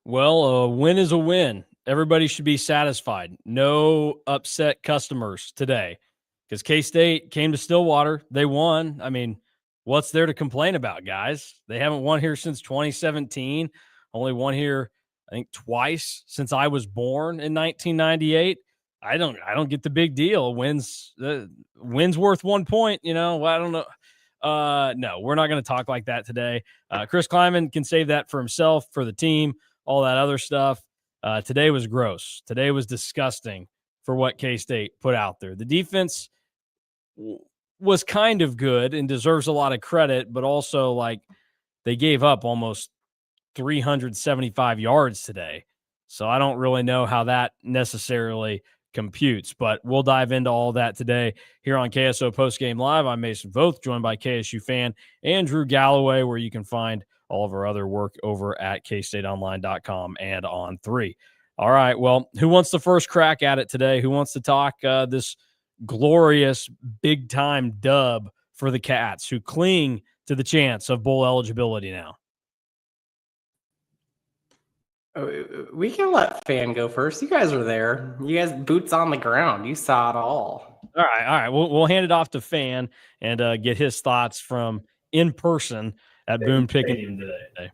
Well, a win is a win. Everybody should be satisfied. No upset customers today because K-State came to Stillwater. They won. I mean, what's there to complain about, guys? They haven't won here since 2017. Only won here, I think, twice since I was born in 1998. I don't get the big deal. Wins worth 1 point. I don't know. No, we're not going to talk like that today. Chris Kleiman can save that for himself, for the team, all that other stuff. Today was gross. Today was disgusting for what K-State put out there. The defense was kind of good and deserves a lot of credit, but also like they gave up almost 375 yards today. So I don't really know how that necessarily computes, but we'll dive into all that today here on KSO Postgame Live. I'm Mason Voth, joined by KSU fan Andrew Galloway, where you can find all of our other work over at KStateOnline.com and on 3. All right, well, who wants the first crack at it today? Who wants to talk this glorious big-time dub for the Cats, who cling to the chance of bowl eligibility now? We can let Fan go first. You guys are there. You guys boots on the ground. You saw it all. All right. We'll hand it off to Fan and get his thoughts from in person at Boone Pickens today.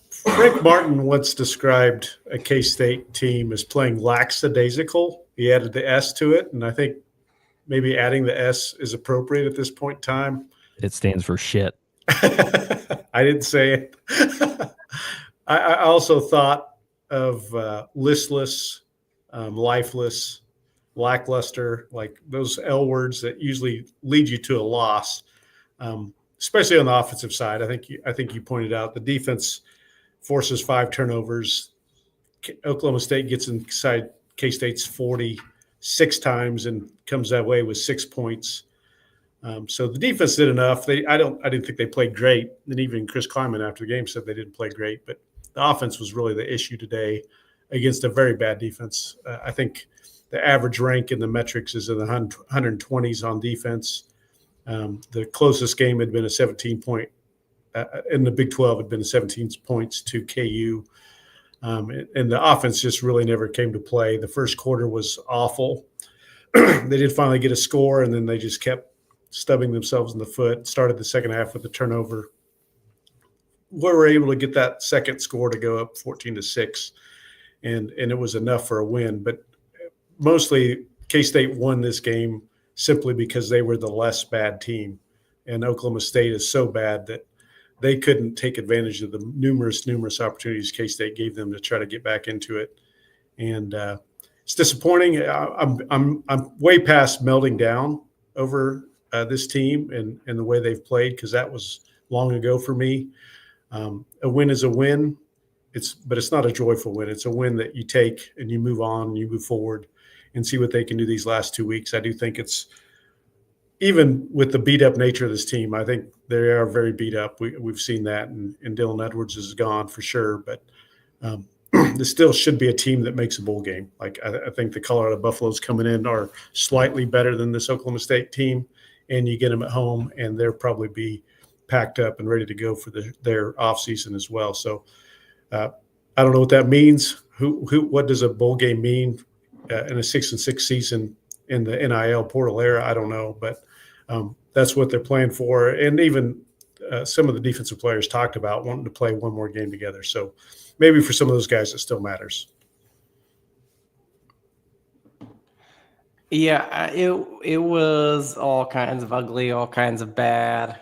Frank Martin once described a K-State team as playing lackadaisical. He added the S to it, and I think maybe adding the S is appropriate at this point in time. It stands for shit. I didn't say it. I also thought of listless, lifeless, lackluster, like those L words that usually lead you to a loss, especially on the offensive side. I think you pointed out the defense forces 5 turnovers. Oklahoma State gets inside K-State's 40 6 times and comes that way with 6 points. So the defense did enough. I didn't think they played great. And even Chris Kleiman after the game said they didn't play great. But the offense was really the issue today against a very bad defense. I think the average rank in the metrics is in the 120s on defense. The closest game had been a 17-point in the Big 12 had been 17 points to KU. And the offense just really never came to play. The first quarter was awful. They did finally get a score, and then they just kept stubbing themselves in the foot. Started the second half with a turnover. We were able to get that second score to go up 14-6, and it was enough for a win. But mostly K-State won this game simply because they were the less bad team, and Oklahoma State is so bad that they couldn't take advantage of the numerous opportunities K-State gave them to try to get back into it. And it's disappointing. I'm way past melting down over this team and the way they've played, because that was long ago for me. A win is a win, but it's not a joyful win. It's a win that you take and you move on, you move forward and see what they can do these last 2 weeks. I do think it's, even with the beat-up nature of this team, I think they are very beat up. We've seen that, and Dylan Edwards is gone for sure. But this still should be a team that makes a bowl game. Like I think the Colorado Buffaloes coming in are slightly better than this Oklahoma State team, and you get them at home, and they'll probably be packed up and ready to go for their offseason as well. So I don't know what that means. What does a bowl game mean in a 6-6 season in the NIL portal era? I don't know, but that's what they're playing for. And even some of the defensive players talked about wanting to play one more game together. So maybe for some of those guys, it still matters. Yeah, it was all kinds of ugly, all kinds of bad.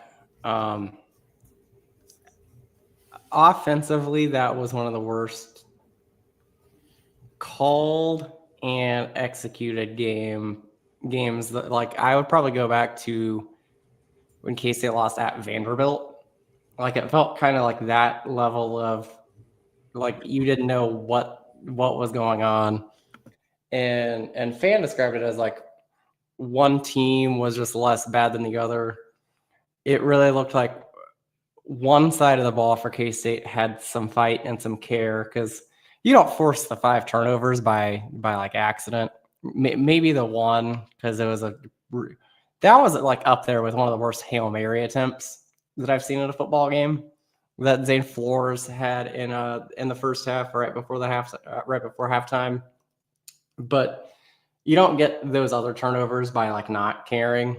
Offensively, that was one of the worst called and executed games that, like, I would probably go back to when K-State lost at Vanderbilt. Like, it felt kind of like that level of, like, you didn't know what was going on. And Fan described it as like one team was just less bad than the other. It really looked like one side of the ball for K-State had some fight and some care, because you don't force the 5 turnovers by like accident. Maybe the one, because that was like up there with one of the worst Hail Mary attempts that I've seen in a football game. that Zane Flores had in the first half, right before halftime. But you don't get those other turnovers by like not caring.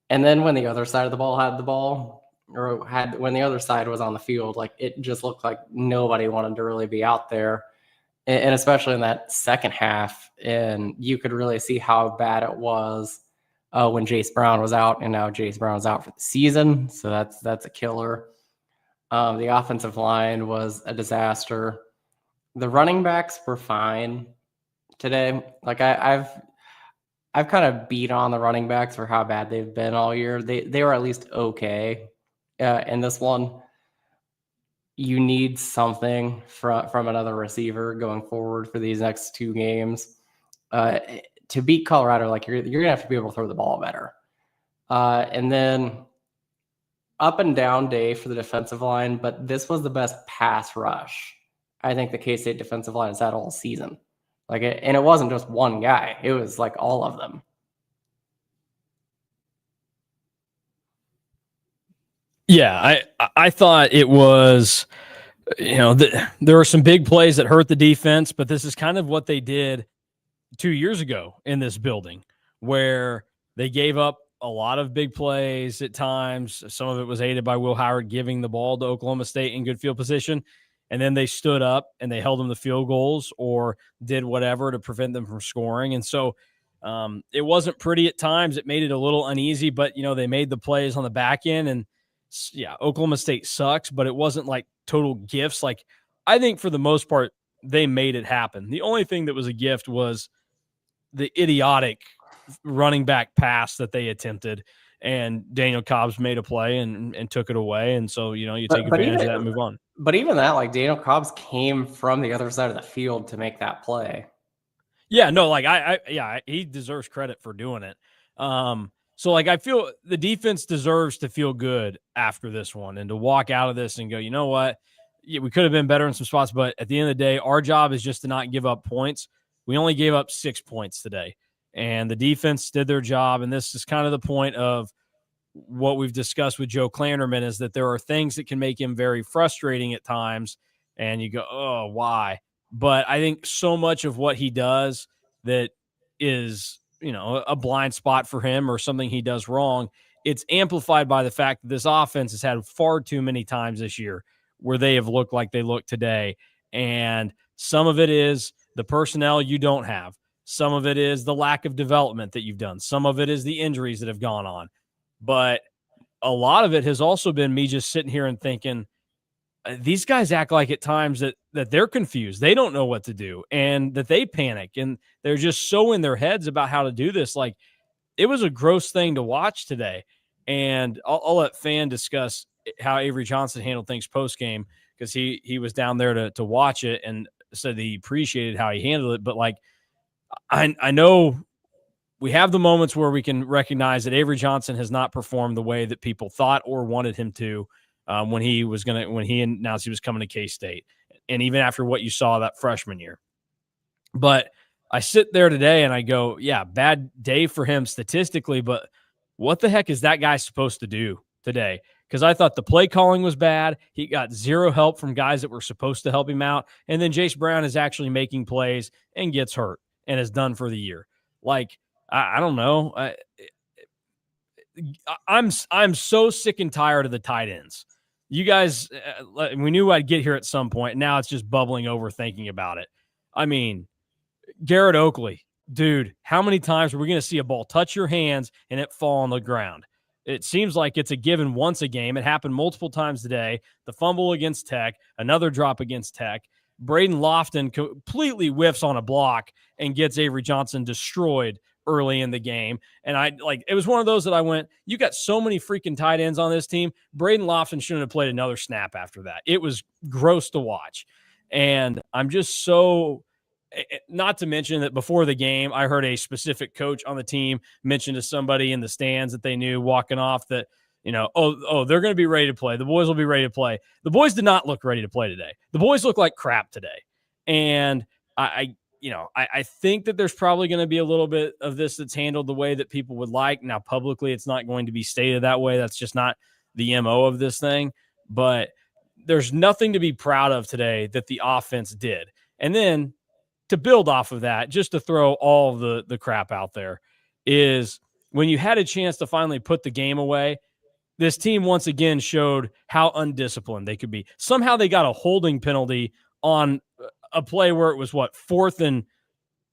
And then when the other side of the ball had the ball, or when the other side was on the field, like it just looked like nobody wanted to really be out there. And especially in that second half, and you could really see how bad it was when Jace Brown was out, and now Jace Brown is out for the season. So that's a killer. The offensive line was a disaster. The running backs were fine today. Like I've kind of beat on the running backs for how bad they've been all year. They were at least okay. In this one, you need something from another receiver going forward for these next two games. To beat Colorado, like you're gonna have to be able to throw the ball better. And then up and down day for the defensive line, but this was the best pass rush I think the K-State defensive line has had all season. And it wasn't just one guy; it was like all of them. Yeah, I thought it was, there were some big plays that hurt the defense, but this is kind of what they did 2 years ago in this building, where they gave up a lot of big plays at times. Some of it was aided by Will Howard giving the ball to Oklahoma State in good field position. And then they stood up and they held them to field goals or did whatever to prevent them from scoring. And so it wasn't pretty at times. It made it a little uneasy, but, they made the plays on the back end. And, yeah, Oklahoma State sucks, but it wasn't like total gifts. Like, I think for the most part, they made it happen. The only thing that was a gift was the idiotic running back pass that they attempted, and Daniel Cobbs made a play and took it away. And so, you take advantage of that and move on. But even that, like Daniel Cobbs came from the other side of the field to make that play. Yeah, no, like he deserves credit for doing it. So like I feel the defense deserves to feel good after this one and to walk out of this and go, you know what? Yeah, we could have been better in some spots, but at the end of the day, our job is just to not give up points. We only gave up 6 points today, and the defense did their job. And this is kind of the point of what we've discussed with Joe Klanderman, is that there are things that can make him very frustrating at times. And you go, oh, why? But I think so much of what he does that is, a blind spot for him or something he does wrong, it's amplified by the fact that this offense has had far too many times this year where they have looked like they look today. And some of it is the personnel you don't have. Some of it is the lack of development that you've done. Some of it is the injuries that have gone on. But a lot of it has also been me just sitting here and thinking, these guys act like at times that they're confused. They don't know what to do and that they panic and they're just so in their heads about how to do this. Like, it was a gross thing to watch today. And I'll let Fan discuss how Avery Johnson handled things post-game, because he was down there to watch it and said that he appreciated how he handled it. But like, I know we have the moments where we can recognize that Avery Johnson has not performed the way that people thought or wanted him to when he announced he was coming to K-State, and even after what you saw that freshman year. But I sit there today and I go, yeah, bad day for him statistically, but what the heck is that guy supposed to do today? Because I thought the play calling was bad. He got zero help from guys that were supposed to help him out. And then Jace Brown is actually making plays and gets hurt and is done for the year. Like, I don't know. I'm so sick and tired of the tight ends. You guys, we knew I'd get here at some point. Now it's just bubbling over thinking about it. I mean, Garrett Oakley, dude, how many times are we going to see a ball touch your hands and it fall on the ground? It seems like it's a given once a game. It happened multiple times today. The fumble against Tech, another drop against Tech. Braden Lofton completely whiffs on a block and gets Avery Johnson destroyed early in the game. And it was one of those that I went, you got so many freaking tight ends on this team. Braden Lofton shouldn't have played another snap after that. It was gross to watch. And I'm just so, not to mention that before the game, I heard a specific coach on the team mention to somebody in the stands that they knew walking off that, they're going to be ready to play. The boys will be ready to play. The boys did not look ready to play today. The boys look like crap today. And I think that there's probably going to be a little bit of this that's handled the way that people would like. Now, publicly, it's not going to be stated that way. That's just not the MO of this thing. But there's nothing to be proud of today that the offense did. And then to build off of that, just to throw all the crap out there, is when you had a chance to finally put the game away, this team once again showed how undisciplined they could be. Somehow they got a holding penalty on a play where it was 4th and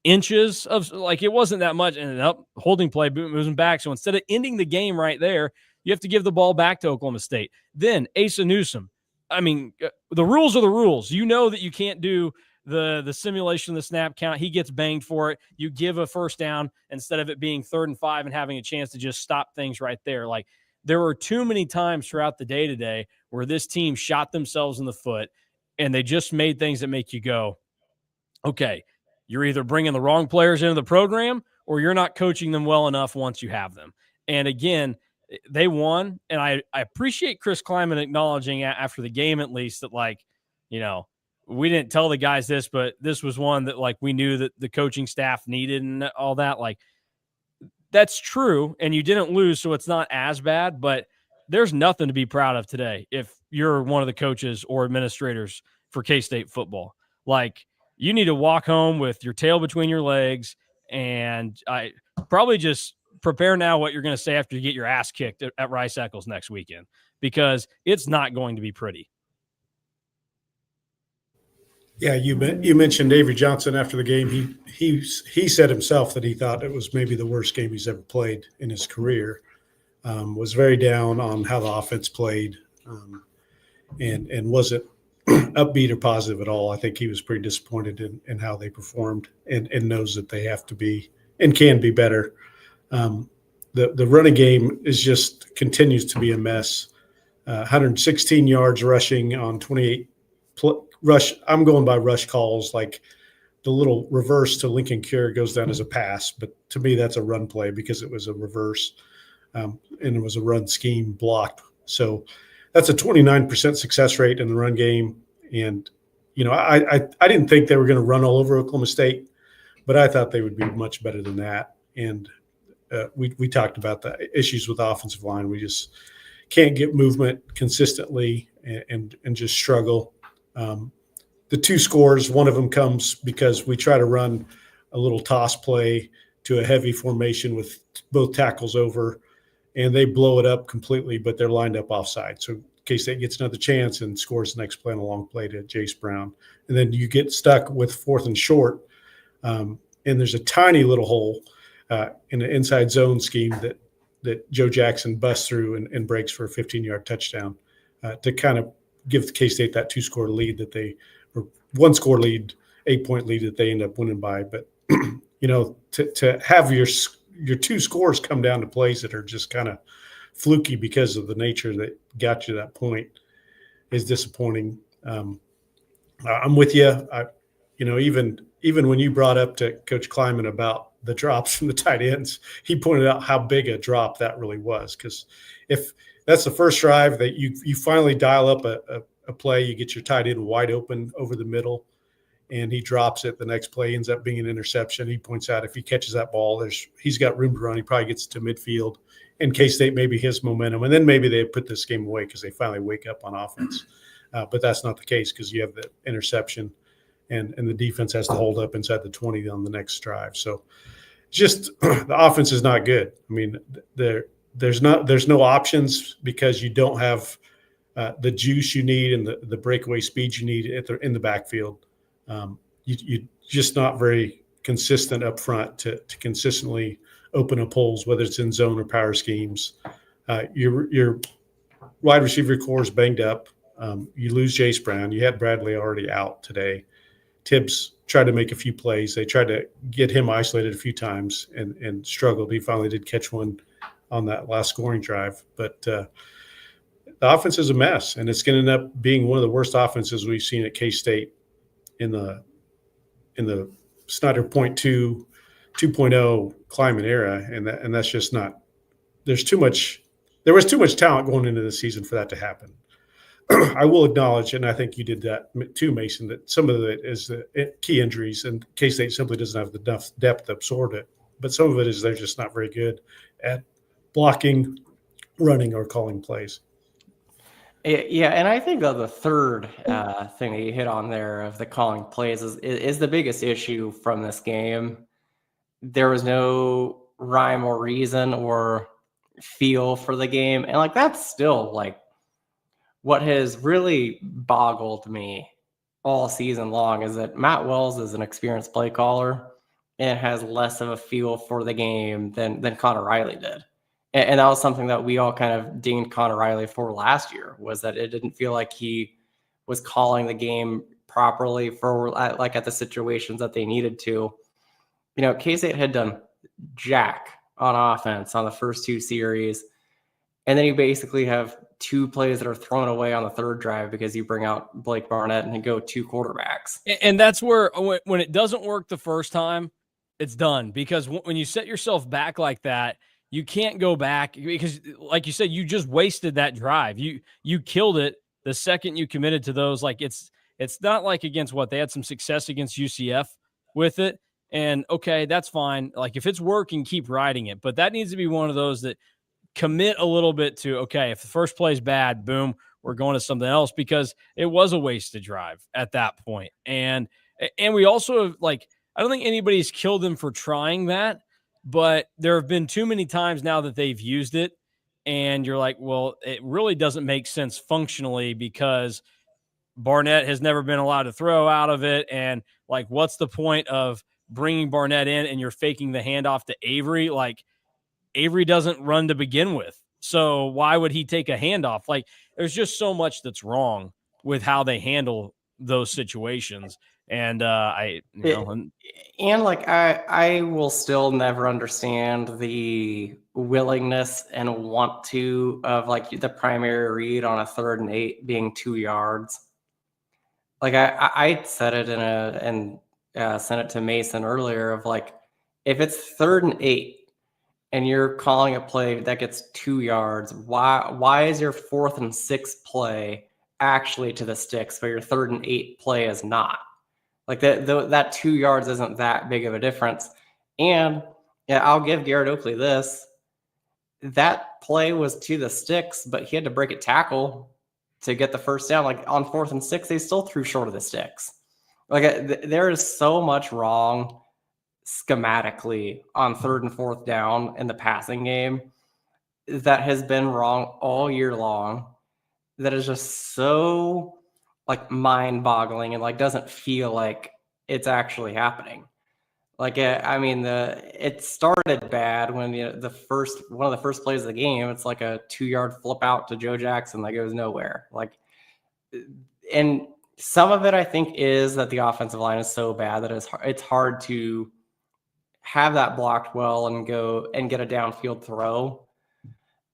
inches of, like, it wasn't that much, and holding play, moving back. So instead of ending the game right there, you have to give the ball back to Oklahoma State. Then Asa Newsom. I mean, the rules are the rules. You know that you can't do the simulation of the snap count. He gets banged for it. You give a first down instead of it being 3rd and 5 and having a chance to just stop things right there. Like, there were too many times throughout the day today where this team shot themselves in the foot, and they just made things that make you go, okay, you're either bringing the wrong players into the program or you're not coaching them well enough once you have them. And again, they won. And I appreciate Chris Kleiman acknowledging after the game, at least, that, like, you know, we didn't tell the guys this, but this was one that, like, we knew that the coaching staff needed and all that. Like, that's true. And you didn't lose, so it's not as bad, but there's nothing to be proud of today if you're one of the coaches or administrators for K-State football. Like, you need to walk home with your tail between your legs, and I probably just prepare now what you're going to say after you get your ass kicked at Rice Eccles next weekend, because it's not going to be pretty. Yeah, you mentioned Avery Johnson after the game. He said himself that he thought it was maybe the worst game he's ever played in his career. Was very down on how the offense played, and wasn't upbeat or positive at all. I think he was pretty disappointed in how they performed, and knows that they have to be and can be better. The running game continues to be a mess. 116 yards rushing on 28 rush. I'm going by rush calls. Like, the little reverse to Lincoln Cure goes down as a pass, but to me that's a run play because it was a reverse, and it was a run scheme blocked. So that's a 29% success rate in the run game. And, you know, I didn't think they were going to run all over Oklahoma State, but I thought they would be much better than that. And we talked about the issues with the offensive line. We just can't get movement consistently and just struggle. The 2 scores, one of them comes because we try to run a little toss play to a heavy formation with both tackles over, and they blow it up completely, but they're lined up offside. So K-State gets another chance and scores the next play on a long play to Jace Brown. And then you get stuck with 4th and short, and there's a tiny little hole in the inside zone scheme that Joe Jackson busts through and breaks for a 15-yard touchdown to kind of give K-State that 2-score lead that they – or 1-score lead, 8-point lead that they end up winning by. But, you know, to have your 2 scores come down to plays that are just kind of fluky because of the nature that got you to that point is disappointing. I'm with you. You know, even when you brought up to Coach Kleiman about the drops from the tight ends, he pointed out how big a drop that really was. Because if that's the first drive that you finally dial up a play, you get your tight end wide open over the middle, and he drops it. The next play ends up being an interception. He points out if he catches that ball, he's got room to run. He probably gets to midfield, and K-State maybe his momentum, and then maybe they put this game away because they finally wake up on offense. But that's not the case because you have the interception, and the defense has to hold up inside the 20 on the next drive. So just the offense is not good. I mean, there's no options because you don't have the juice you need and the breakaway speed you need in the backfield. You just not very consistent up front to consistently open up holes, whether it's in zone or power schemes. Your wide receiver core is banged up. You lose Jace Brown. You had Bradley already out today. Tibbs tried to make a few plays. They tried to get him isolated a few times and struggled. He finally did catch one on that last scoring drive. But the offense is a mess, and it's going to end up being one of the worst offenses we've seen at K-State in the Snyder 2.0 Kleiman era, and that's just not. There was too much talent going into the season for that to happen. I will acknowledge, and I think you did that too, Mason, that some of it is the key injuries, and K-State simply doesn't have enough depth to absorb it. But some of it is they're just not very good at blocking, running, or calling plays. Yeah, and I think that the third thing that you hit on there of the calling plays is the biggest issue from this game. There was no rhyme or reason or feel for the game, and like that's still like what has really boggled me all season long is that Matt Wells is an experienced play caller and has less of a feel for the game than Connor Riley did. And that was something that we all kind of dinged Connor Riley for last year, was that it didn't feel like he was calling the game properly for like at the situations that they needed to. You know, K-State had done jack on offense on the first two series. And then you basically have two plays that are thrown away on the third drive because you bring out Blake Barnett and you go two quarterbacks. And that's where when it doesn't work the first time, it's done. Because when you set yourself back like that, you can't go back because, like you said, you just wasted that drive. You killed it the second you committed to those. Like it's not like against what they had some success against UCF with it. And okay, that's fine. Like if it's working, keep riding it. But that needs to be one of those that commit a little bit to, okay, if the first play is bad, boom, we're going to something else, because it was a wasted drive at that point. And we also like, I don't think anybody's killed them for trying that, but there have been too many times now that they've used it. And you're like, well, it really doesn't make sense functionally because Barnett has never been allowed to throw out of it. And like, what's the point of bringing Barnett in and you're faking the handoff to Avery? Like, Avery doesn't run to begin with. So why would he take a handoff? Like there's just so much that's wrong with how they handle those situations. And I will still never understand the willingness and want to of like the primary read on a 3rd and 8 being 2 yards. Like I said it and sent it to Mason earlier of like, if it's 3rd and 8, and you're calling a play that gets 2 yards, why is your 4th and 6th play actually to the sticks, but your 3rd and 8 play is not? Like that 2 yards isn't that big of a difference. And yeah, I'll give Garrett Oakley this. That play was to the sticks, but he had to break a tackle to get the first down. Like on 4th and 6, they still threw short of the sticks. Like there is so much wrong schematically on 3rd and 4th down in the passing game that has been wrong all year long, that is just so like mind-boggling and like doesn't feel like it's actually happening. Like I mean, it started bad when one of the first plays of the game, it's like a 2-yard flip out to Joe Jackson that goes nowhere. Like, and some of it I think is that the offensive line is so bad that it's hard to have that blocked well and go and get a downfield throw.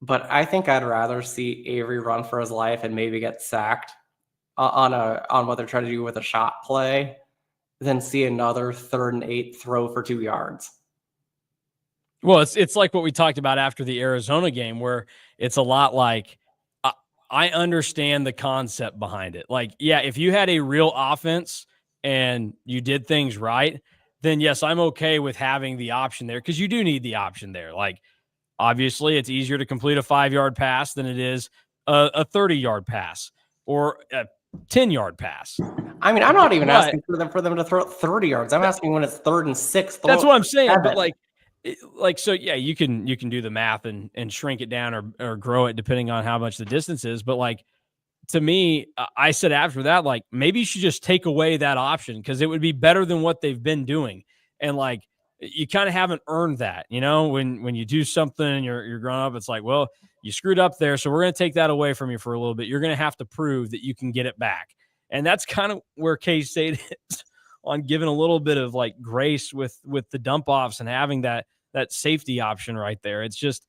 But I think I'd rather see Avery run for his life and maybe get sacked on what they're trying to do with a shot play than see another 3rd and 8 throw for 2 yards. Well, it's like what we talked about after the Arizona game, where it's a lot like, I understand the concept behind it. Like, yeah, if you had a real offense and you did things right, then yes, I'm okay with having the option there, because you do need the option there. Like, obviously, it's easier to complete a 5-yard pass than it is a 30-yard pass or a 10-yard pass. I mean, I'm not even asking for them to throw 30 yards. I'm asking when it's 3rd and 6. That's what I'm saying. But so yeah, you can do the math and shrink it down or grow it depending on how much the distance is. But like, to me, I said after that, like, maybe you should just take away that option, because it would be better than what they've been doing. And like, you kind of haven't earned that, when you do something and you're growing up, it's like, well, you screwed up there, so we're going to take that away from you for a little bit. You're going to have to prove that you can get it back. And that's kind of where K-State is on giving a little bit of like grace with the dump offs and having that safety option right there. It's just,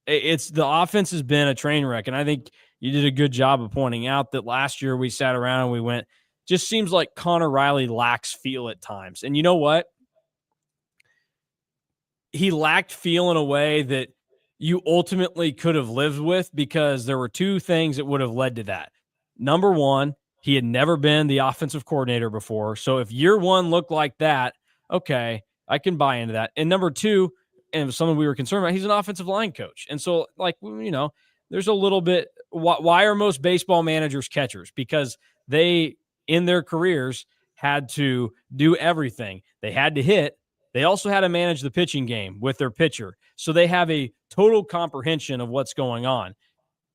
it's the offense has been a train wreck. And I think you did a good job of pointing out that last year we sat around and we went, just seems like Connor Riley lacks feel at times. And you know what? He lacked feel in a way that you ultimately could have lived with, because there were two things that would have led to that. Number one, he had never been the offensive coordinator before. So if year one looked like that, okay, I can buy into that. And number two, and someone we were concerned about, he's an offensive line coach. And so, like, there's a little bit. Why are most baseball managers catchers? Because they, in their careers, had to do everything. They had to hit. They also had to manage the pitching game with their pitcher. So they have a total comprehension of what's going on.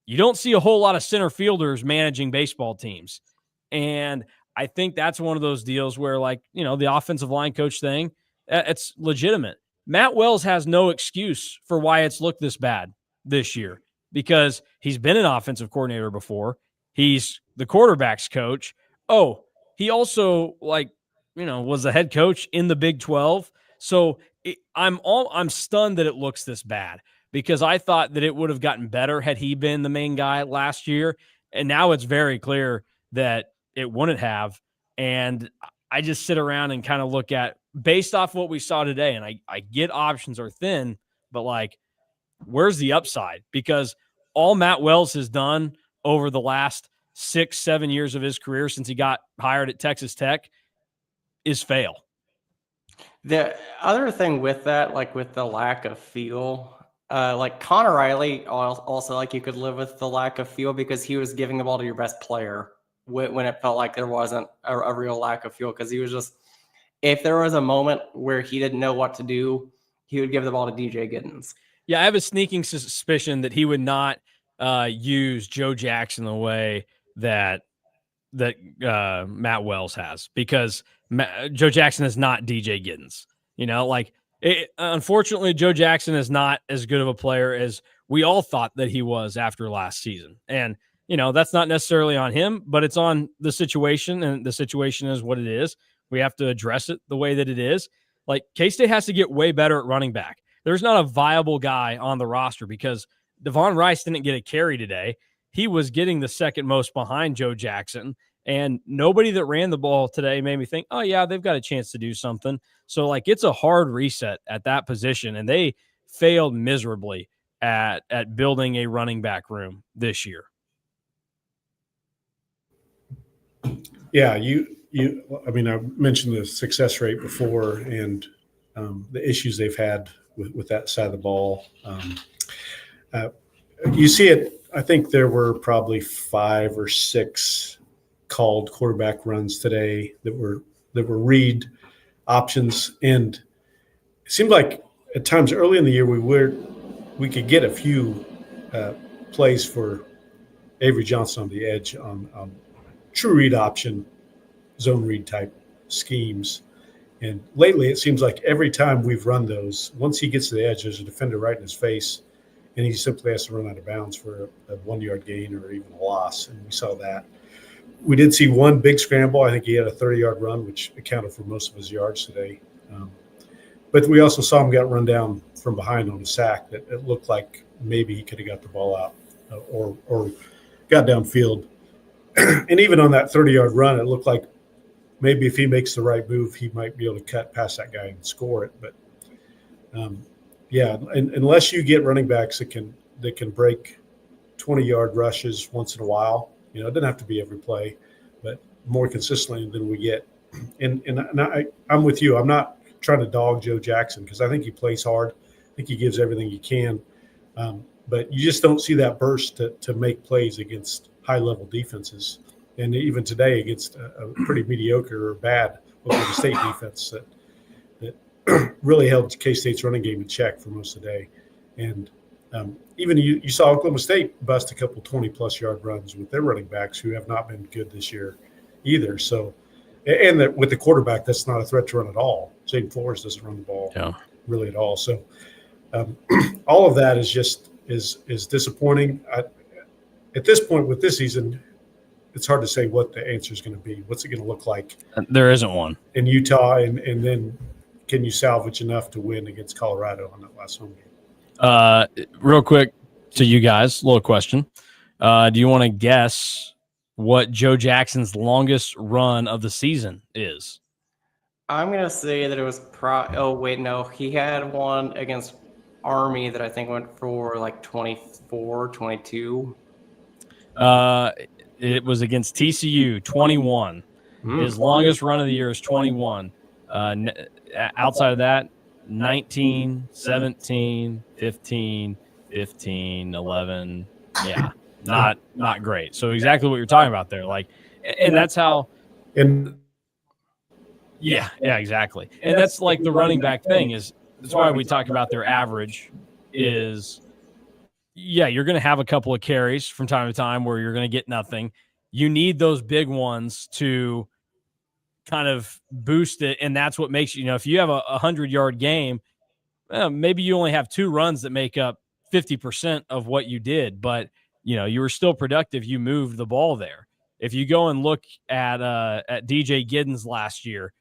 You don't see a whole lot of center fielders managing baseball teams. And I think that's one of those deals where, like, the offensive line coach thing, it's legitimate. Matt Wells has no excuse for why it's looked this bad this year because he's been an offensive coordinator before. He's the quarterback's coach. Oh, he also, was the head coach in the Big 12. So I'm stunned that it looks this bad because I thought that it would have gotten better had he been the main guy last year. And now it's very clear that it wouldn't have. And I just sit around and kind of look at, based off what we saw today, and I get options are thin, but where's the upside? Because all Matt Wells has done over the last 6-7 years of his career since he got hired at Texas Tech is fail. The other thing with that, with the lack of feel, Connor Riley also, you could live with the lack of feel because he was giving the ball to your best player when it felt like there wasn't a real lack of feel, because he was just, if there was a moment where he didn't know what to do, he would give the ball to DJ Giddens. Yeah, I have a sneaking suspicion that he would not use Joe Jackson the way that Matt Wells has, because Joe Jackson is not DJ Giddens. Unfortunately, Joe Jackson is not as good of a player as we all thought that he was after last season. And, that's not necessarily on him, but it's on the situation, and the situation is what it is. We have to address it the way that it is. K-State has to get way better at running back. There's not a viable guy on the roster because Devon Rice didn't get a carry today. He was getting the second most behind Joe Jackson, and nobody that ran the ball today made me think, oh yeah, they've got a chance to do something. So it's a hard reset at that position, and they failed miserably at building a running back room this year. Yeah, I mentioned the success rate before and the issues they've had with that side of the ball. You see it. I think there were probably 5 or 6 called quarterback runs today that were read options, and it seemed like at times early in the year we could get a few plays for Avery Johnson on the edge on true read option, zone read type schemes. And lately it seems like every time we've run those, once he gets to the edge, there's a defender right in his face, and he simply has to run out of bounds for a 1-yard gain or even a loss. And we saw that. We did see one big scramble. I think he had a 30-yard run, which accounted for most of his yards today. But we also saw him get run down from behind on a sack that it looked like maybe he could have got the ball out or got downfield. And even on that 30-yard run, it looked like maybe if he makes the right move, he might be able to cut past that guy and score it. But unless you get running backs that can break 20-yard rushes once in a while, it doesn't have to be every play, but more consistently than we get. And I'm with you. I'm not trying to dog Joe Jackson because I think he plays hard. I think he gives everything he can. But you just don't see that burst to make plays against high-level defenses. And even today against a pretty mediocre or bad Oklahoma State defense that really held K-State's running game in check for most of the day. And even you saw Oklahoma State bust a couple 20-plus yard runs with their running backs who have not been good this year either. So, and with the quarterback, that's not a threat to run at all. Jaden Flores doesn't run the ball really at all. So all of that is disappointing. At this point with this season, it's hard to say what the answer is going to be. What's it going to look like? There isn't one in Utah, and then can you salvage enough to win against Colorado on that last home game? Real quick to you guys, little question. Do you want to guess what Joe Jackson's longest run of the season is? I'm going to say that it was he had one against Army that I think went for 24, 22. It was against TCU, 21. His longest run of the year is 21. Outside of that, 19, 17, 15, 15, 11, Yeah, not great. So exactly what you're talking about there. Like, and that's how. And Yeah, exactly. And that's like the running back thing is that's why we talk about their average is, yeah, you're going to have a couple of carries from time to time where you're going to get nothing. You need those big ones to kind of boost it. And that's what makes you know, if you have a 100-yard game, maybe you only have 2 runs that make up 50% of what you did, but you know, you were still productive. You moved the ball there. If you go and look at DJ Giddens last year,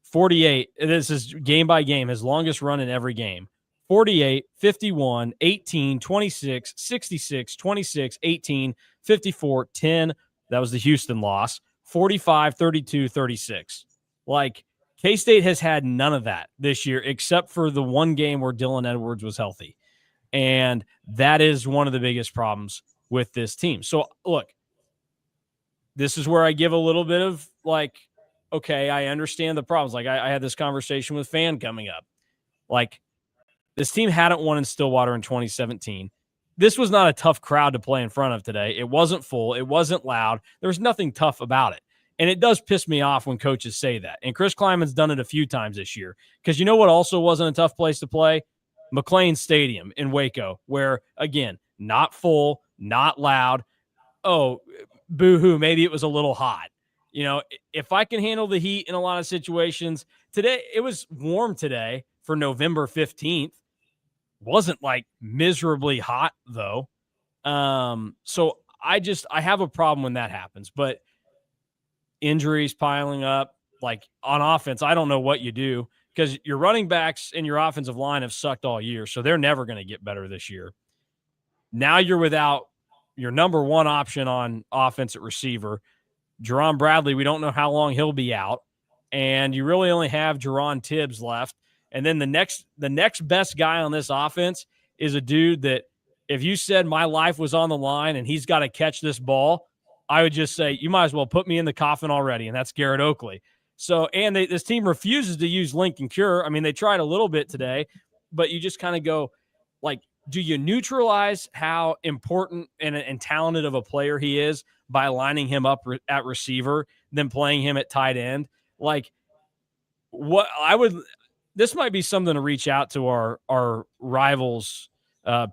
48, this is game by game, his longest run in every game. 48, 51, 18, 26, 66, 26, 18, 54, 10. That was the Houston loss. 45, 32, 36. Like, K-State has had none of that this year except for the one game where Dylan Edwards was healthy. And that is one of the biggest problems with this team. So, look, this is where I give a little bit of like, okay, I understand the problems. Like, I had this conversation with Fan coming up. Like, this team hadn't won in Stillwater in 2017. This was not a tough crowd to play in front of today. It wasn't full. It wasn't loud. There was nothing tough about it. And it does piss me off when coaches say that. And Chris Kleiman's done it a few times this year. Because you know what also wasn't a tough place to play? McLean Stadium in Waco, where, again, not full, not loud. Oh, boo-hoo, maybe it was a little hot. You know, if I can handle the heat in a lot of situations, today, it was warm today for November 15th. Wasn't like miserably hot though. So I have a problem when that happens, but injuries piling up, like on offense, I don't know what you do because your running backs and your offensive line have sucked all year. So they're never going to get better this year. Now you're without your number one option on offense at receiver. Jerron Bradley, we don't know how long he'll be out. And you really only have Jerron Tibbs left. And then the next best guy on this offense is a dude that if you said my life was on the line and he's got to catch this ball, I would just say, you might as well put me in the coffin already. And that's Garrett Oakley. So, and this team refuses to use Lincoln Cure. I mean, they tried a little bit today, but you just kind of go like, do you neutralize how important and talented of a player he is by lining him up at receiver, then playing him at tight end? Like, what I would, this might be something to reach out to our rivals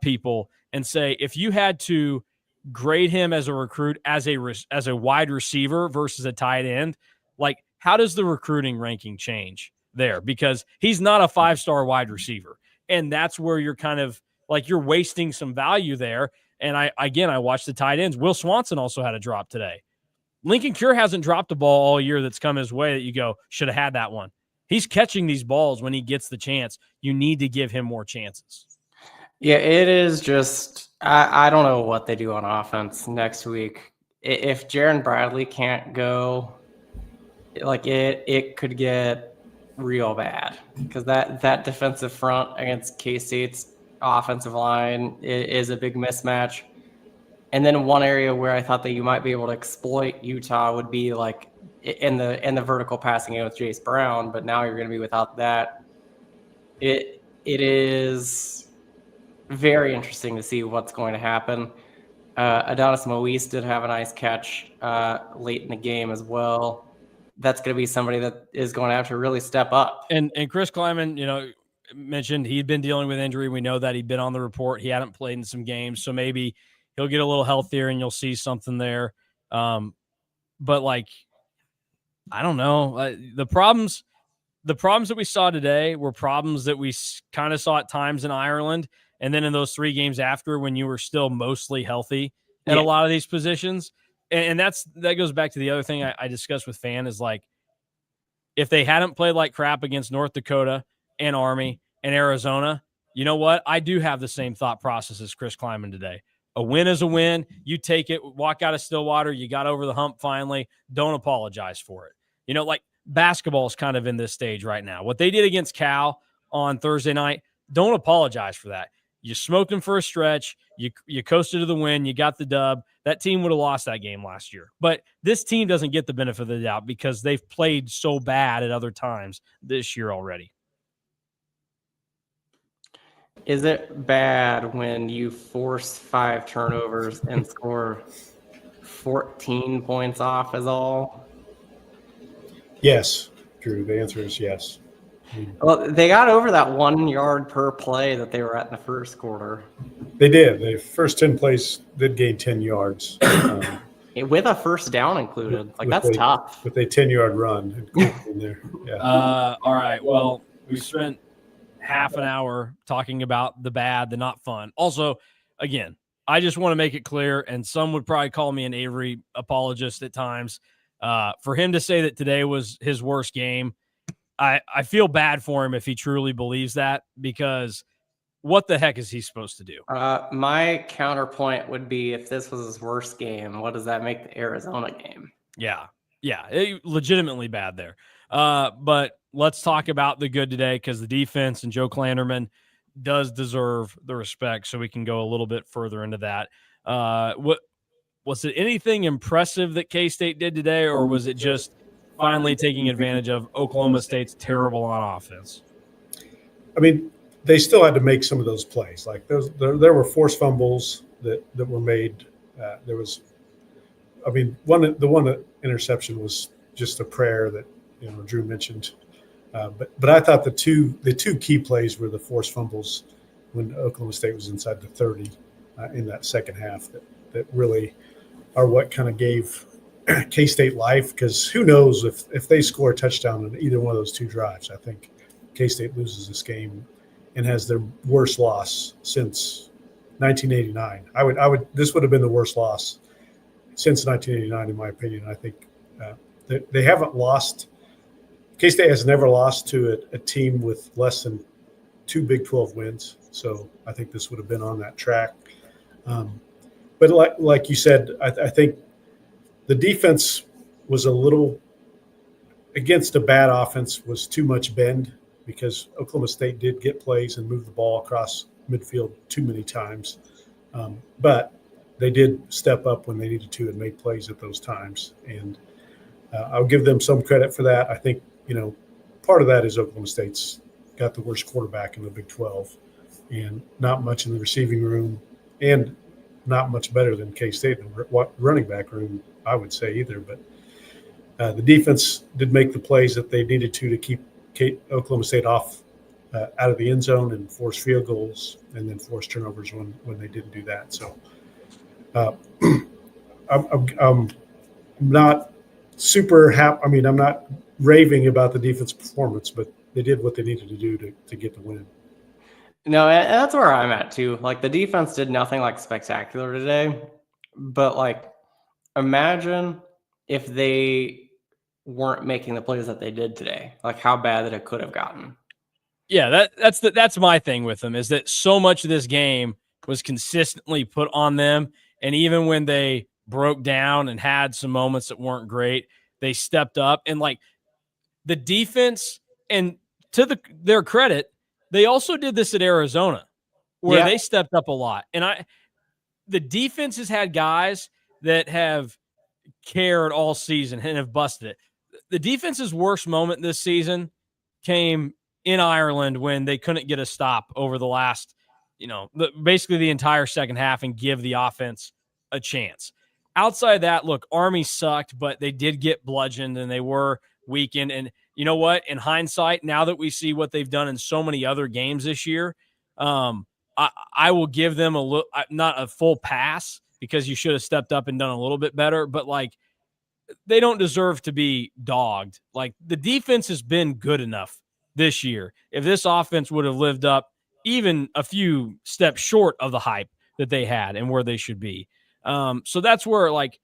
people and say, if you had to grade him as a recruit, as a wide receiver versus a tight end, like, how does the recruiting ranking change there? Because he's not a 5-star wide receiver. And that's where you're kind of like, you're wasting some value there. And I watched the tight ends. Will Swanson also had a drop today. Lincoln Cure hasn't dropped a ball all year that's come his way that you go, should have had that one. He's catching these balls when he gets the chance. You need to give him more chances. Yeah, it is just, I don't know what they do on offense next week. If Jaron Bradley can't go, like it could get real bad because that defensive front against K-State's offensive line is a big mismatch. And then one area where I thought that you might be able to exploit Utah would be like in the vertical passing game with Jace Brown, but now you're going to be without that. It is very interesting to see what's going to happen. Adonis Moise did have a nice catch late in the game as well. That's going to be somebody that is going to have to really step up. And Chris Kleiman, you know, mentioned he'd been dealing with injury. We know that he'd been on the report. He hadn't played in some games, so maybe he'll get a little healthier and you'll see something there. But like, I don't know. The problems that we saw today were problems that we kind of saw at times in Ireland. And then in those 3 games after, when you were still mostly healthy at a lot of these positions. And that goes back to the other thing I discussed with Fan is like, if they hadn't played like crap against North Dakota and Army and Arizona, you know what? I do have the same thought process as Chris Kleiman today. A win is a win. You take it, walk out of Stillwater. You got over the hump finally. Don't apologize for it. You know, like basketball is kind of in this stage right now. What they did against Cal on Thursday night, don't apologize for that. You smoked them for a stretch. You coasted to the win. You got the dub. That team would have lost that game last year. But this team doesn't get the benefit of the doubt because they've played so bad at other times this year already. Is it bad when you force 5 turnovers and score 14 points off is all? Yes, Drew. The answer is yes. Well, they got over that 1 yard per play that they were at in the first quarter. They did. The first 10 plays did gain 10 yards. With a first down included. Like, that's tough. With a 10-yard run in there. Yeah. All right. Well, we spent half an hour talking about the bad, the not fun. Also, again, I just want to make it clear, and some would probably call me an Avery apologist at times. For him to say that today was his worst game, I feel bad for him if he truly believes that, because what the heck is he supposed to do? My counterpoint would be, if this was his worst game, what does that make the Arizona game? Yeah, legitimately bad there. But let's talk about the good today, because the defense and Joe Klanderman does deserve the respect, so we can go a little bit further into that. What was it? Anything impressive that K-State did today, or was it just finally taking advantage of Oklahoma State's terrible on offense? I mean, they still had to make some of those plays. Like there were forced fumbles that were made. There was, I mean, the one interception was just a prayer that Drew mentioned. But I thought the two key plays were the forced fumbles when Oklahoma State was inside the 30 in that second half that really are what kind of gave K-State life, because who knows if they score a touchdown on either one of those two drives. I think K-State loses this game and has their worst loss since 1989. This would have been the worst loss since 1989, in my opinion. I think they haven't lost. K-State has never lost to a team with less than 2 Big 12 wins. So I think this would have been on that track. But like you said, I think the defense was a little, against a bad offense, was too much bend, because Oklahoma State did get plays and move the ball across midfield too many times. But they did step up when they needed to and made plays at those times. And I'll give them some credit for that. I think, part of that is Oklahoma State's got the worst quarterback in the Big 12 and not much in the receiving room, and not much better than K-State in the running back room, I would say, either. But the defense did make the plays that they needed to keep Oklahoma State off out of the end zone, and force field goals, and then force turnovers when they didn't do that. So I'm not super happy. I mean, I'm not raving about the defense performance, but they did what they needed to do to get the win. No, and that's where I'm at too. Like, the defense did nothing like spectacular today, but like, imagine if they weren't making the plays that they did today, like how bad that it could have gotten. Yeah, that's my thing with them, is that so much of this game was consistently put on them. And even when they broke down and had some moments that weren't great, they stepped up. And like, the defense, and to their credit, they also did this at Arizona, where they stepped up a lot. And the defense has had guys that have cared all season and have busted it. The defense's worst moment this season came in Ireland, when they couldn't get a stop over the last, basically the entire second half, and give the offense a chance. Outside of that, look, Army sucked, but they did get bludgeoned and they were weakened. And you know what? In hindsight, now that we see what they've done in so many other games this year, I will give them not a full pass, because you should have stepped up and done a little bit better, but like, they don't deserve to be dogged. Like, the defense has been good enough this year. If this offense would have lived up even a few steps short of the hype that they had and where they should be. So that's where, like,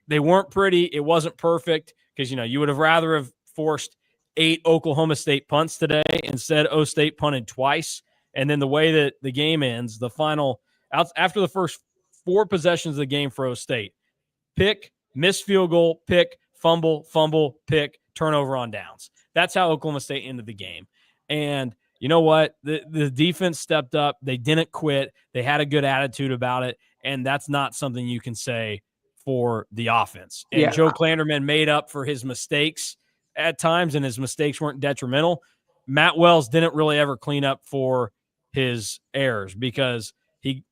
they weren't pretty. It wasn't perfect, because, you would have rather have forced 8 Oklahoma State punts today. Instead, O State punted twice. And then the way that the game ends, the final, after the first 4 possessions of the game for O State, pick, miss field goal, pick, fumble, pick, turnover on downs. That's how Oklahoma State ended the game. And you know what? The defense stepped up. They didn't quit. They had a good attitude about it. And that's not something you can say for the offense. And Joe Klanderman made up for his mistakes at times, and his mistakes weren't detrimental. Matt Wells didn't really ever clean up for his errors because he,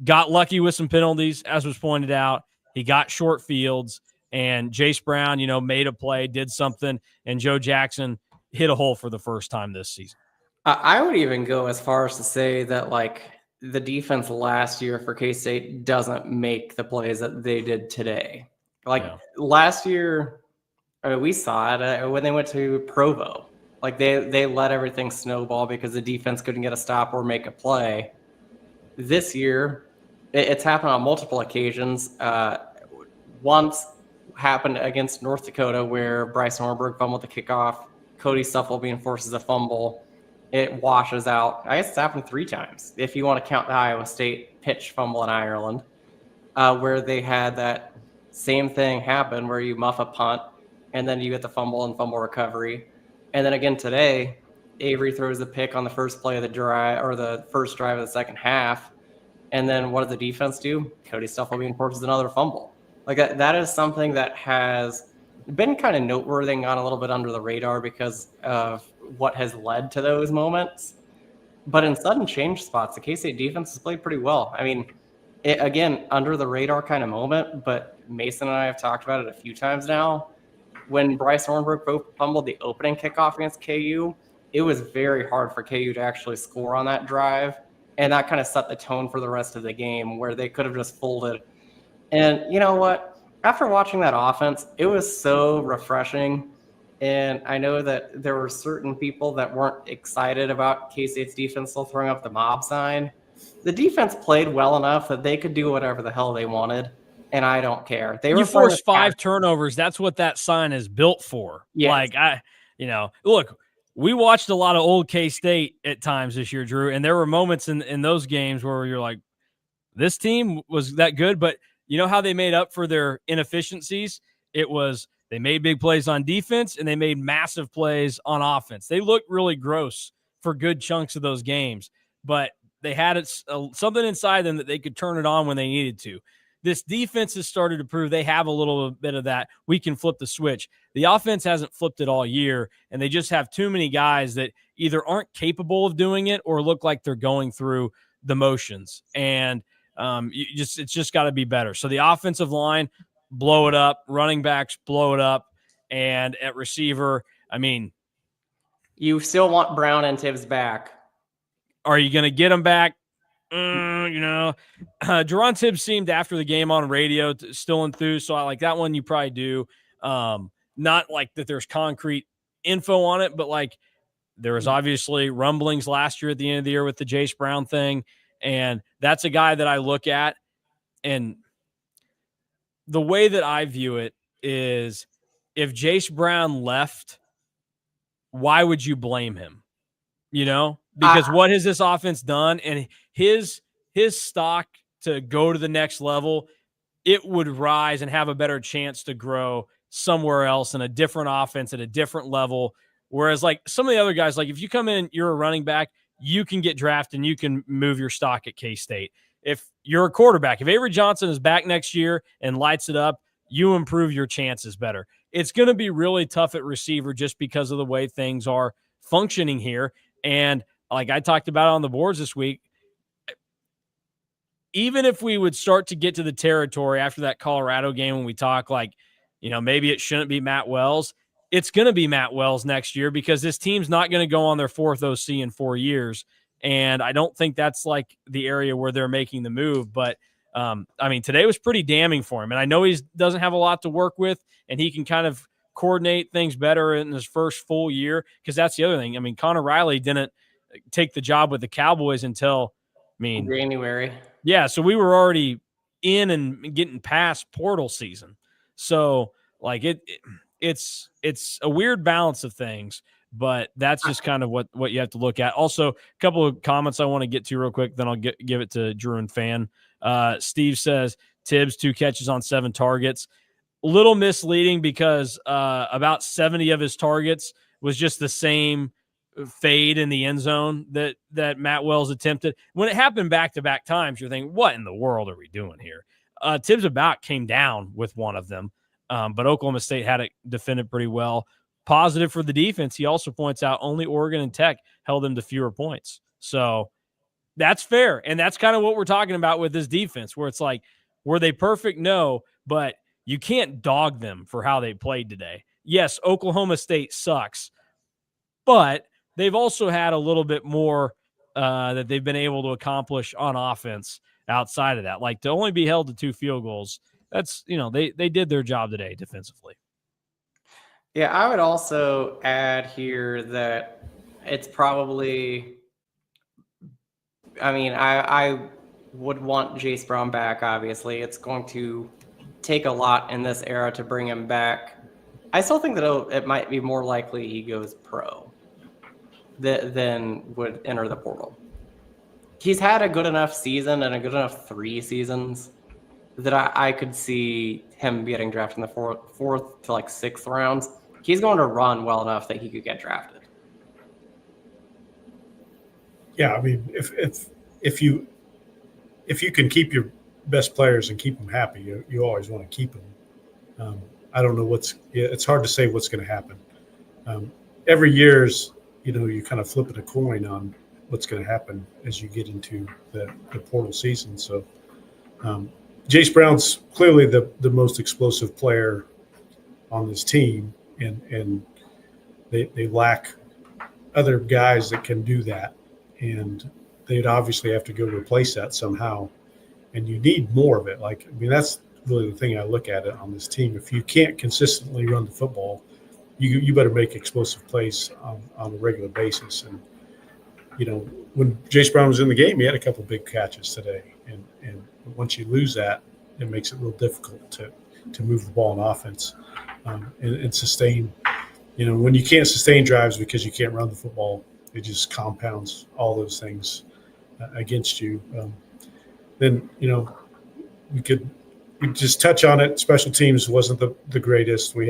got lucky with some penalties, as was pointed out. He got short fields, and Jace Brown, made a play, did something, and Joe Jackson hit a hole for the first time this season. I would even go as far as to say that like the defense last year for K-State doesn't make the plays that they did today. Like last year, we saw it when they went to Provo. Like they let everything snowball because the defense couldn't get a stop or make a play. This year, it's happened on multiple occasions. Once happened against North Dakota where Bryce Hornberg fumbled the kickoff. Cody Stufflebean forces a fumble. It washes out. I guess it's happened 3 times if you want to count the Iowa State pitch fumble in Ireland, where they had that same thing happen where you muff a punt and then you get the fumble and fumble recovery. And then again today, Avery throws the pick on the first play of the drive or the first drive of the second half. And then what does the defense do? Cody Stufflebean forces another fumble. Like that is something that has been kind of noteworthy and gone a little bit under the radar because of what has led to those moments. But in sudden change spots, the K-State defense has played pretty well. I mean, again, under the radar kind of moment, but Mason and I have talked about it a few times now. When Bryce Hornberg fumbled the opening kickoff against KU, it was very hard for KU to actually score on that drive. And that kind of set the tone for the rest of the game where they could have just folded. And you know what? After watching that offense, it was so refreshing. And I know that there were certain people that weren't excited about K-State's defense still throwing up the mob sign. The defense played well enough that they could do whatever the hell they wanted. And I don't care. You forced 5 turnovers. That's what that sign is built for. Yes. Like look, we watched a lot of old K-State at times this year, Drew, and there were moments in those games where you're like, this team was that good, but you know how they made up for their inefficiencies? It was they made big plays on defense and they made massive plays on offense. They looked really gross for good chunks of those games, but they had something inside them that they could turn it on when they needed to. This defense has started to prove they have a little bit of that. We can flip the switch. The offense hasn't flipped it all year, and they just have too many guys that either aren't capable of doing it or look like they're going through the motions. And it's just got to be better. So the offensive line, blow it up. Running backs, blow it up. And at receiver, I mean, you still want Brown and Tibbs back. Are you going to get them back? Jerron Tibbs seemed after the game on radio still enthused, so I like that one. You probably do. Not like that there's concrete info on it, but like there was obviously rumblings last year at the end of the year with the Jace Brown thing, and that's a guy that I look at, and the way that I view it is if Jace Brown left, why would you blame him? Because what has this offense done, and his stock to go to the next level, it would rise and have a better chance to grow somewhere else in a different offense at a different level. Whereas like some of the other guys, like if you come in, you're a running back, you can get drafted and you can move your stock at K-State. If you're a quarterback, if Avery Johnson is back next year and lights it up, you improve your chances better. It's going to be really tough at receiver just because of the way things are functioning here. And like I talked about on the boards this week, even if we would start to get to the territory after that Colorado game when we talk like, maybe it shouldn't be Matt Wells, it's going to be Matt Wells next year because this team's not going to go on their 4th OC in 4 years. And I don't think that's like the area where they're making the move. But, today was pretty damning for him. And I know he doesn't have a lot to work with, and he can kind of coordinate things better in his first full year because that's the other thing. Connor Riley didn't take the job with the Cowboys until, January. Yeah, so we were already in and getting past portal season. So, like, it's a weird balance of things, but that's just kind of what you have to look at. Also, a couple of comments I want to get to real quick, then I'll give it to Drew and Fan. Steve says, Tibbs, 2 catches on 7 targets. A little misleading because about 70 of his targets was just the same fade in the end zone that Matt Wells attempted. When it happened back-to-back times, you're thinking, what in the world are we doing here? Tibbs about came down with one of them, but Oklahoma State had it defended pretty well. Positive for the defense, he also points out only Oregon and Tech held them to fewer points. So That's fair. And that's kind of what we're talking about with this defense, where it's like, were they perfect? No, but you can't dog them for how they played today. Yes, Oklahoma State sucks, but they've also had a little bit more that they've been able to accomplish on offense outside of that. Like, to only be held to 2 field goals, that's, they did their job today defensively. Yeah, I would also add here that it's probably, I would want Jace Brown back, obviously. It's going to take a lot in this era to bring him back. I still think that it might be more likely he goes pro than would enter the portal. He's had a good enough season and a good enough 3 seasons that I could see him getting drafted in the fourth to like 6th rounds. He's going to run well enough that he could get drafted. Yeah, I mean, if you can keep your best players and keep them happy, you always want to keep them. I don't know it's hard to say what's going to happen. Every year's, you kind of flipping a coin on what's going to happen as you get into the portal season. So Jace Brown's clearly the most explosive player on this team, and they lack other guys that can do that. And they'd obviously have to go replace that somehow. And you need more of it. That's really the thing I look at it on this team. If you can't consistently run the football, you better make explosive plays on a regular basis. And, when Jace Brown was in the game, he had a couple big catches today. And once you lose that, it makes it real difficult to move the ball in offense and sustain. When you can't sustain drives because you can't run the football, it just compounds all those things against you. Then, we could just touch on it. Special teams wasn't the greatest. We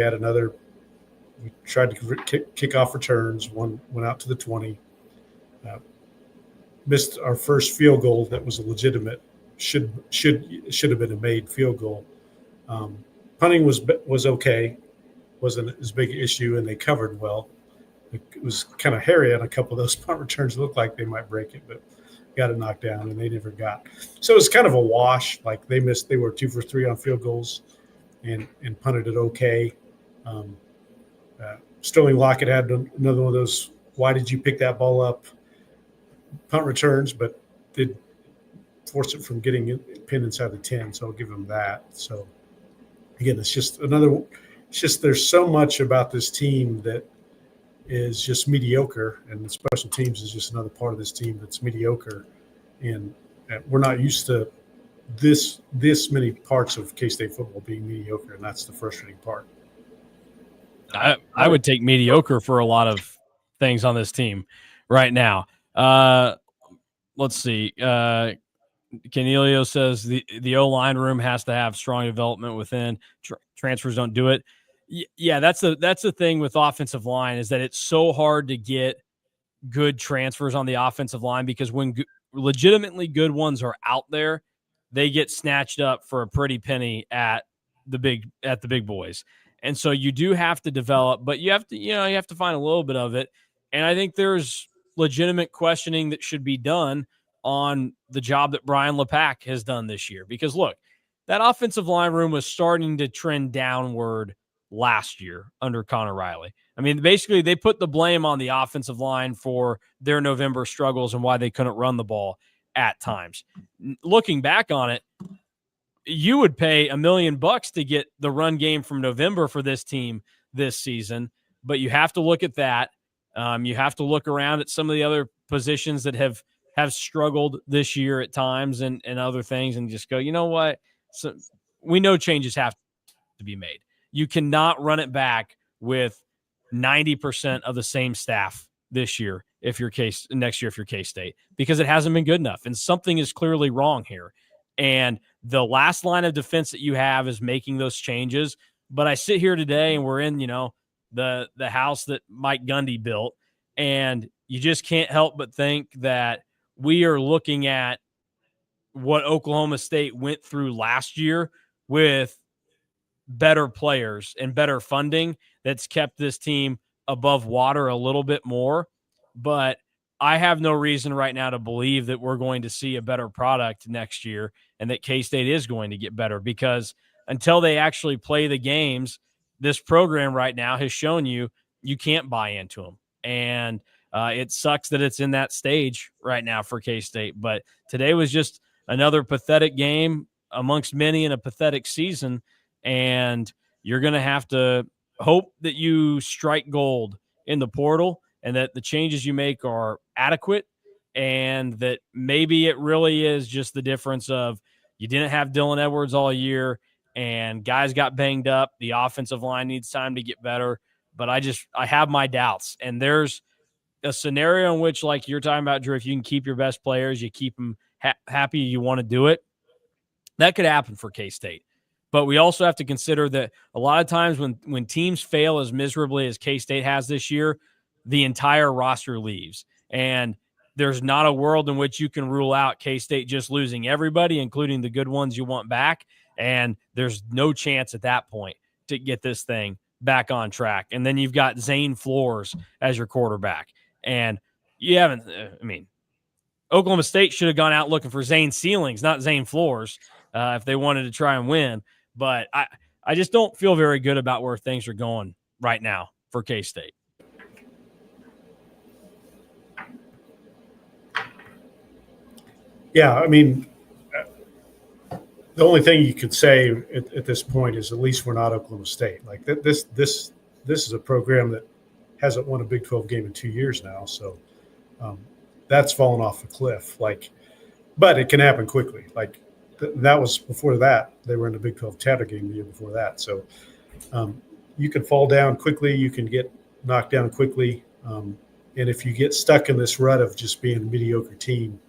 tried to kick off returns. One went out to the 20. Missed our first field goal that was a legitimate, should have been a made field goal. Punting was okay, wasn't as big an issue, and they covered well. It was kind of hairy on a couple of those punt returns. It looked like they might break it, but got it knocked down, and they never got. So it was kind of a wash. Like, they were 2 for 3 on field goals and punted it okay. Sterling Lockett had another one of those, why did you pick that ball up punt returns, but did force it from getting pinned inside the 10. So I'll give him that. So again, it's just there's so much about this team that is just mediocre, and the special teams is just another part of this team that's mediocre. And we're not used to this many parts of K-State football being mediocre, and that's the frustrating part. I would take mediocre for a lot of things on this team right now. Let's see. Canelio says the O-line room has to have strong development within. Transfers don't do it. Yeah, that's the thing with offensive line, is that it's so hard to get good transfers on the offensive line, because when legitimately good ones are out there, they get snatched up for a pretty penny at the big boys. And so you do have to develop, but you have to find a little bit of it. And I think there's legitimate questioning that should be done on the job that Brian LePack has done this year. Because look, that offensive line room was starting to trend downward last year under Connor Riley. I mean, basically they put the blame on the offensive line for their November struggles and why they couldn't run the ball at times. Looking back on it, you would pay $1 million to get the run game from November for this team this season, but you have to look at that. You have to look around at some of the other positions that have struggled this year at times and other things, and just go, you know what? So we know changes have to be made. You cannot run it back with 90% of the same staff this year next year if you're K-State, because it hasn't been good enough, and something is clearly wrong here. And the last line of defense that you have is making those changes. But I sit here today, and we're in, the house that Mike Gundy built, and you just can't help but think that we are looking at what Oklahoma State went through last year with better players and better funding that's kept this team above water a little bit more. But I have no reason right now to believe that we're going to see a better product next year and that K-State is going to get better, because until they actually play the games, this program right now has shown you can't buy into them. And it sucks that it's in that stage right now for K-State. But today was just another pathetic game amongst many in a pathetic season. And you're going to have to hope that you strike gold in the portal and that the changes you make are adequate, and that maybe it really is just the difference of you didn't have Dylan Edwards all year and guys got banged up. The offensive line needs time to get better. But I have my doubts. And there's a scenario in which, like you're talking about, Drew, if you can keep your best players, you keep them happy, you want to do it. That could happen for K-State. But we also have to consider that a lot of times when teams fail as miserably as K-State has this year, the entire roster leaves. And there's not a world in which you can rule out K-State just losing everybody, including the good ones you want back. And there's no chance at that point to get this thing back on track. And then you've got Zane Flores as your quarterback. And you haven't, Oklahoma State should have gone out looking for Zane Ceilings, not Zane Flores, if they wanted to try and win. But I just don't feel very good about where things are going right now for K-State. Yeah, I mean, the only thing you could say at this point is at least we're not Oklahoma State. Like this is a program that hasn't won a Big 12 game in 2 years now, so that's fallen off a cliff. But it can happen quickly. That was before that. They were in the Big 12 title game the year before that. So you can fall down quickly. You can get knocked down quickly. And if you get stuck in this rut of just being a mediocre team,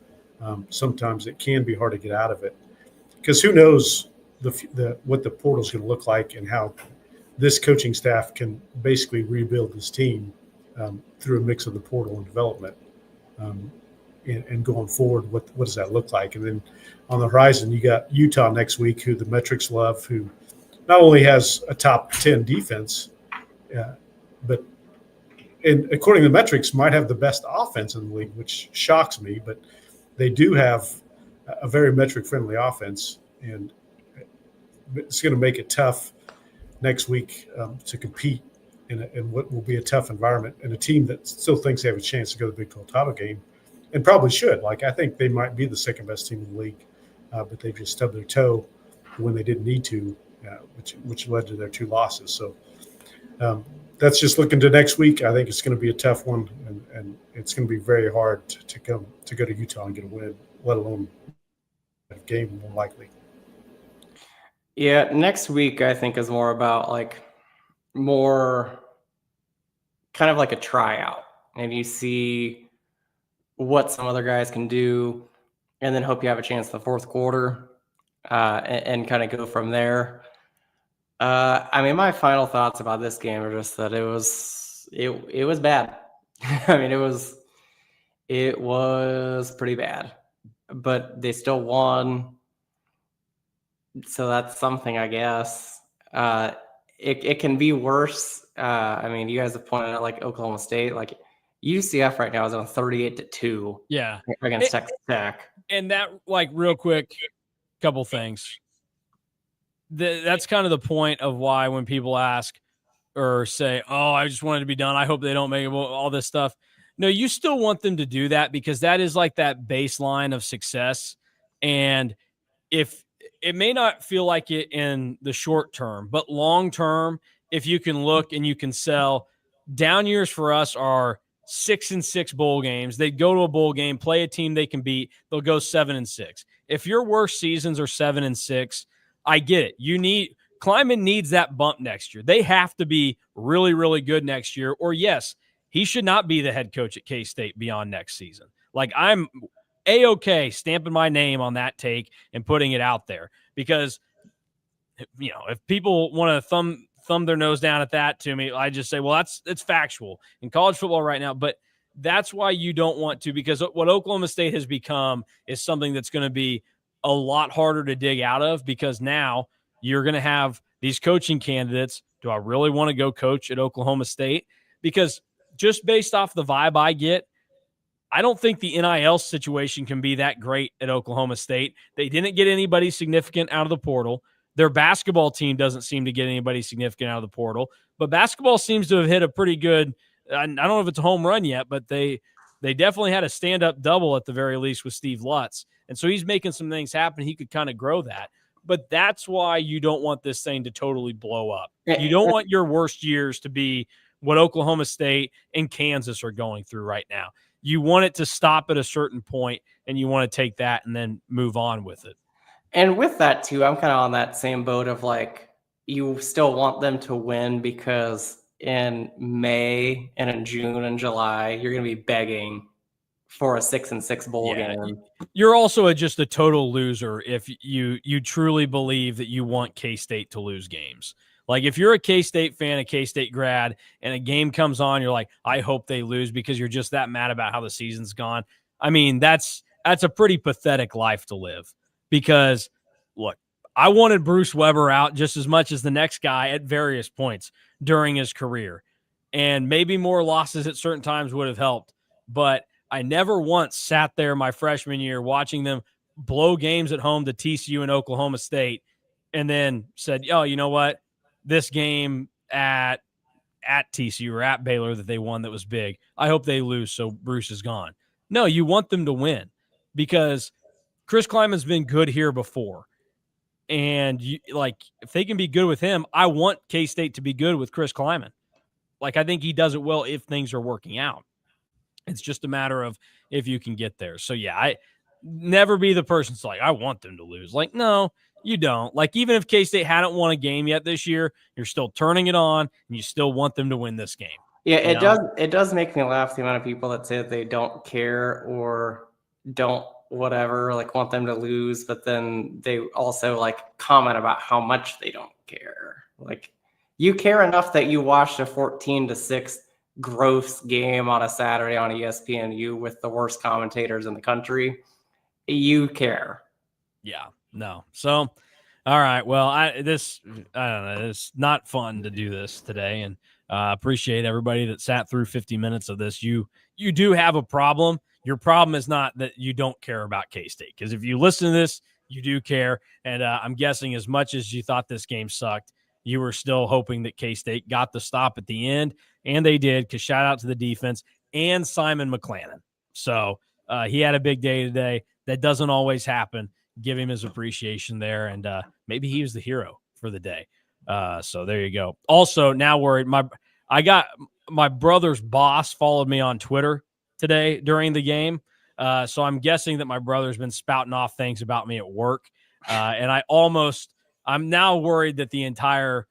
sometimes it can be hard to get out of it. Because who knows what the portal is going to look like and how this coaching staff can basically rebuild this team through a mix of the portal and development. And going forward, what does that look like? And then on the horizon, you got Utah next week, who the metrics love, who not only has a top 10 defense, but and according to the metrics, might have the best offense in the league, which shocks me. But they do have a very metric-friendly offense, and it's going to make it tough next week to compete in what will be a tough environment, and a team that still thinks they have a chance to go to the Big 12 title game, and probably should. I think they might be the second best team in the league, but they just stubbed their toe when they didn't need to, which led to their 2 losses. So that's just looking to next week. I think it's going to be a tough one, and it's going to be very hard to go to Utah and get a win, let alone a game more likely. Yeah, next week I think is more about more kind of like a tryout, and you see what some other guys can do, and then hope you have a chance in the fourth quarter and kind of go from there. My final thoughts about this game are just that it was bad. It was pretty bad, but they still won. So that's something, I guess. It can be worse. You guys have pointed out Oklahoma State, UCF right now is on 38-2. Yeah, against Texas Tech. And that, real quick, couple things. That's kind of the point of why when people ask or say, "Oh, I just wanted to be done. I hope they don't make it," all this stuff. No, you still want them to do that, because that is that baseline of success. And if it may not feel like it in the short term, but long term, if you can look and you can sell, down years for us are 6-6 bowl games. They go to a bowl game, play a team they can beat. They'll go 7-6. If your worst seasons are 7-6, I get it. Kleiman needs that bump next year. They have to be really, really good next year, or yes, he should not be the head coach at K-State beyond next season. I'm A-OK stamping my name on that take and putting it out there, because, if people want to thumb their nose down at that to me, I just say, well, it's factual in college football right now. But that's why you don't want to, because what Oklahoma State has become is something that's going to be a lot harder to dig out of, because now you're going to have these coaching candidates. Do I really want to go coach at Oklahoma State? Because just based off the vibe I get, I don't think the NIL situation can be that great at Oklahoma State. They didn't get anybody significant out of the portal. Their basketball team doesn't seem to get anybody significant out of the portal, but basketball seems to have hit a pretty good, I don't know if it's a home run yet, but they definitely had a stand-up double at the very least with Steve Lutz. And so he's making some things happen. He could kind of grow that. But that's why you don't want this thing to totally blow up. You don't want your worst years to be what Oklahoma State and Kansas are going through right now. You want it to stop at a certain point, and you want to take that and then move on with it. And with that, too, I'm kind of on that same boat of like, you still want them to win because in May and in June and July, you're going to be begging for a 6-6 bowl game. You're also just a total loser if you truly believe that you want K-State to lose games. Like if you're a K-State fan, a K-State grad, and a game comes on, you're like, I hope they lose because you're just that mad about how the season's gone. I mean, that's a pretty pathetic life to live because, look, I wanted Bruce Weber out just as much as the next guy at various points during his career. And maybe more losses at certain times would have helped. But I never once sat there my freshman year watching them blow games at home to TCU and Oklahoma State and then said, oh, you know what? This game at TCU or at Baylor that they won that was big, I hope they lose so Bruce is gone. No, you want them to win because Chris Kleiman's been good here before. And if they can be good with him, I want K-State to be good with Chris Kleiman. Like, I think he does it well if things are working out. It's just a matter of if you can get there. So, yeah, I never be the person that's like, I want them to lose. Like, no, you don't. Like, even if K-State hadn't won a game yet this year, you're still turning it on, and you still want them to win this game. Yeah, it does make me laugh, the amount of people that say that they don't care or don't whatever, like want them to lose, but then they also like comment about how much they don't care. Like, you care enough that you watched a 14-6 gross game on a Saturday on ESPNU with the worst commentators in the country. You care. Yeah, no. So, all right. Well, I don't know. It's not fun to do this today, and appreciate everybody that sat through 50 minutes of this. You do have a problem. Your problem is not that you don't care about K-State, because if you listen to this, you do care. And I'm guessing as much as you thought this game sucked, you were still hoping that K-State got the stop at the end, and they did, because shout out to the defense and Simon McClannon. So he had a big day today. That doesn't always happen. Give him his appreciation there, and maybe he was the hero for the day. So there you go. Also, now worried. I got my brother's boss followed me on Twitter today during the game. So I'm guessing that my brother's been spouting off things about me at work. And I'm now worried that the entire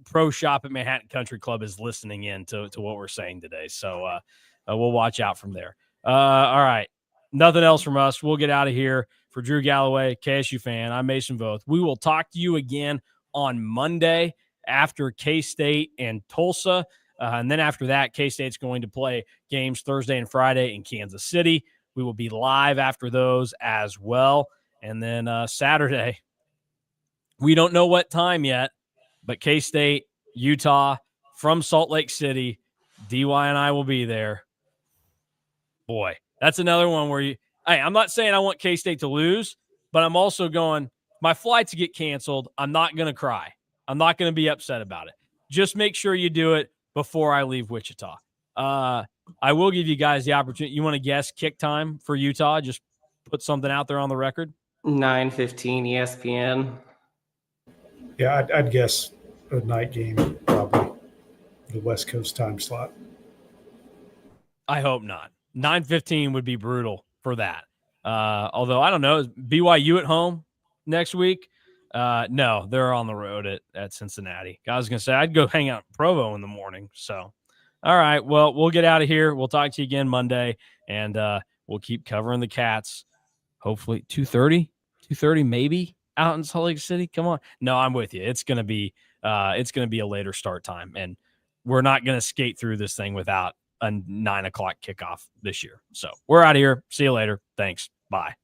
pro shop at Manhattan Country Club is listening in to what we're saying today. So we'll watch out from there. All right. Nothing else from us. We'll get out of here. For Drew Galloway, KSU fan, I'm Mason Voth. We will talk to you again on Monday after K-State and Tulsa. And then after that, K-State's going to play games Thursday and Friday in Kansas City. We will be live after those as well. And then Saturday, we don't know what time yet, but K-State, Utah, from Salt Lake City, DY and I will be there. Boy, that's another one where I'm not saying I want K-State to lose, but I'm also going, my flights get canceled. I'm not going to cry. I'm not going to be upset about it. Just make sure you do it before I leave Wichita. I will give you guys the opportunity. You want to guess kick time for Utah? Just put something out there on the record. 9:15 ESPN. Yeah, I'd guess a night game, probably the West Coast time slot. I hope not. 9:15 would be brutal for that. Although, I don't know, is BYU at home next week? No, they're on the road at Cincinnati. I was going to say, I'd go hang out in Provo in the morning. So, all right, well, we'll get out of here. We'll talk to you again Monday, and we'll keep covering the Cats. Hopefully 2:30 maybe out in Salt Lake City. Come on. No, I'm with you. It's going to be a later start time, and we're not going to skate through this thing without a 9:00 kickoff this year. So we're out of here. See you later. Thanks. Bye.